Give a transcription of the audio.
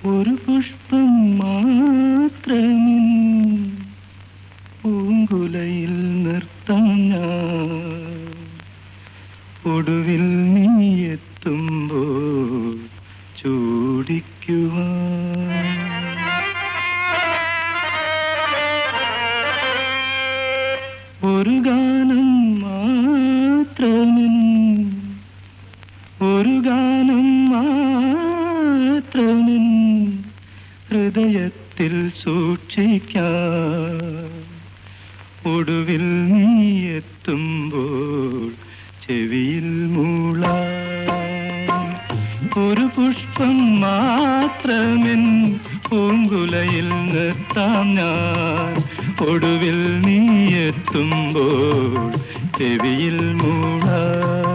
ഒരു പുഷ്പം മാത്രമേ പൂങ്കുലയിൽ നിർത്താം ഞാൻ. ഒടുവിൽ നീ എത്തുമ്പോൾ ചൂടിക്കുവാൻ. ഒരു ഗാനം മാത്രമേ, ഒരു ഗാനം മാത്രമേ ഹൃദയത്തിൽ സൂക്ഷിക്കാം. ഒടുവിൽ നീ എത്തുമ്പോൾ ചെവിയിൽ മൂളാം. ഒരു പുഷ്പം മാത്രമേ പൂങ്കുലയിൽ നിർത്താം ഞാൻ. ഒടുവിൽ നീ എത്തുമ്പോൾ ചെവിയിൽ മൂളാം.